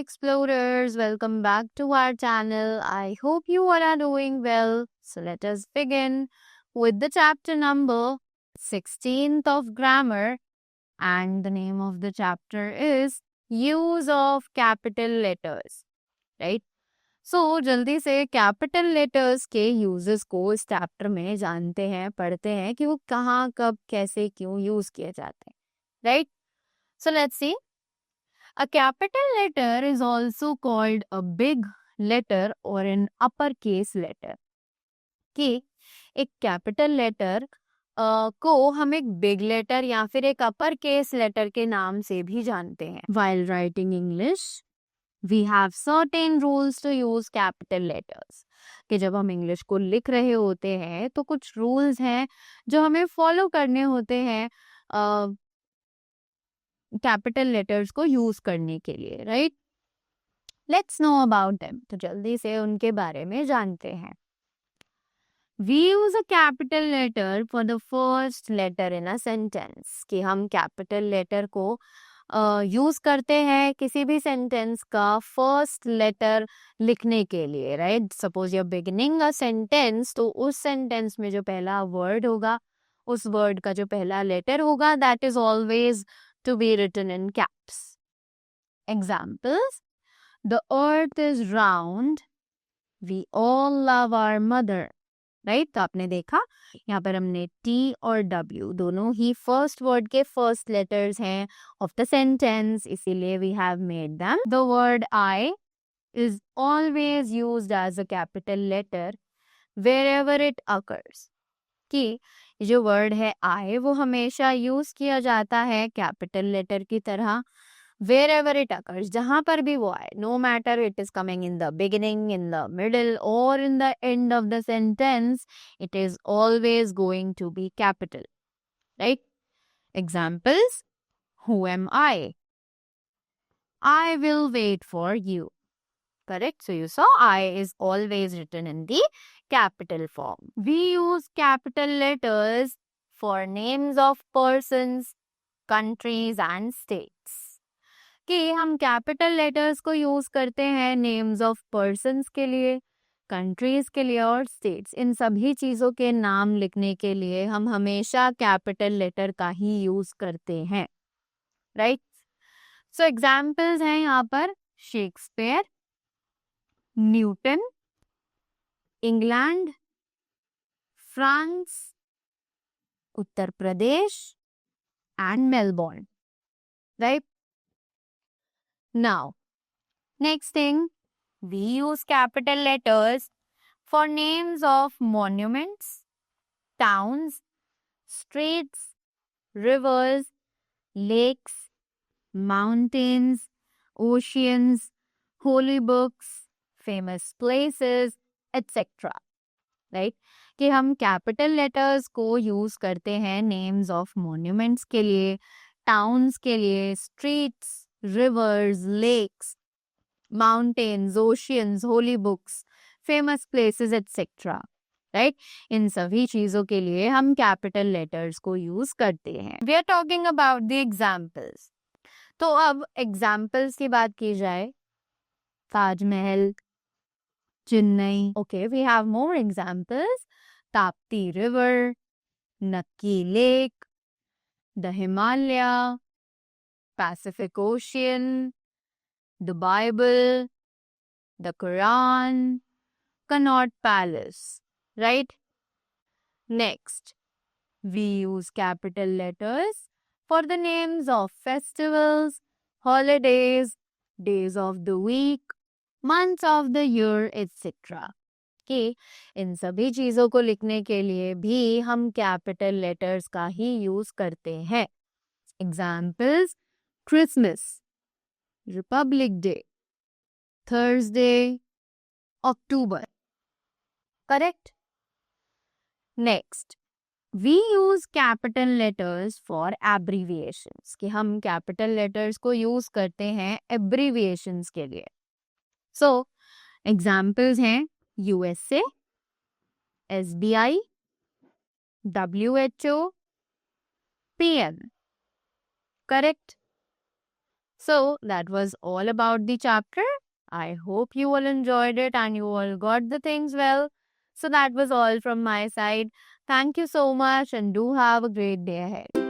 explorers, welcome back to our channel. I hope you all are doing well. So let us begin with the chapter number 16th of grammar, and the name of the chapter is use of capital letters, right? So जल्दी से capital letters के uses को इस chapter में जानते हैं, पढ़ते हैं कि वो कहाँ, कब, कैसे, क्यों यूज किए जाते हैं, right? So let's see. A capital letter is also called a big letter or an uppercase letter. कि एक कैपिटल लेटर को हम एक बिग लेटर या फिर एक अपर केस लेटर के नाम से भी जानते हैं. While writing English, we have certain rules to use capital letters. कि जब हम इंग्लिश को लिख रहे होते हैं तो कुछ रूल्स हैं जो हमें फॉलो करने होते हैं कैपिटल लेटर्स को यूज करने के लिए, right? Let's know about them. तो जल्दी से उनके बारे में जानते हैं. We use a capital letter for the first letter in a sentence. कि हम कैपिटल लेटर को यूज करते हैं किसी भी सेंटेंस का फर्स्ट लेटर लिखने के लिए, right? Suppose you are beginning a sentence, तो उस सेंटेंस में जो पहला वर्ड होगा, उस वर्ड का जो पहला लेटर होगा, that is always to be written in caps. Examples: the earth is round, we all love our mother. Right? तो आपने देखा यहाँ पर हमने T और W दोनों ही फर्स्ट वर्ड के फर्स्ट लेटर्स हैं ऑफ द सेंटेंस, इसीलिए we have made them. The word I is always used as a capital letter wherever it occurs. कि जो वर्ड है I वो हमेशा यूज किया जाता है कैपिटल लेटर की तरह wherever it occurs, जहां पर भी वो आए, no matter it is coming in the beginning, in the middle or in the end of the sentence, it is always going to be capital, right? Examples: who am I will wait for you. Correct? So you saw I is always written in the capital form. We use capital letters for names of persons, countries and states. कि हम capital letters को use करते हैं names of persons के लिए, countries के लिए और स्टेट्स. इन सभी चीजों के नाम लिखने के लिए हम हमेशा कैपिटल लेटर का ही यूज करते हैं, राइट? सो एग्जाम्पल्स हैं यहाँ पर Shakespeare, Newton, England, France, Uttar Pradesh and Melbourne, right? Now next thing, we use capital letters for names of monuments, towns, streets, rivers, lakes, mountains, oceans, holy books, famous places, etc. Right? कि हम capital letters को use करते हैं names of monuments के लिए, towns के लिए, streets, rivers, lakes, mountains, oceans, holy books, famous places, etc. Right? इन सभी चीजों के लिए हम कैपिटल लेटर्स को यूज करते हैं. We are talking about the examples. तो अब एग्जाम्पल्स की बात की जाए, Taj Mahal, Chennai. Okay, we have more examples. Tapti river, नक्की lake, the Himalaya, Pacific ocean, the Bible, the Quran, Connaught Palace, right? Next, we use capital letters for the names of festivals, holidays, days of the week, months of the year, etc. कि इन सभी चीजों को लिखने के लिए भी हम capital letters का ही यूज करते हैं. Examples: Christmas, Republic Day, Thursday, October. Correct? Next, we use capital letters for abbreviations. कि हम capital letters को use करते हैं abbreviations के लिए. So, examples हैं USA, SBI, WHO, PM. Correct? So that was all about the chapter. I hope you all enjoyed it and you all got the things well. So that was all from my side. Thank you so much and do have a great day ahead.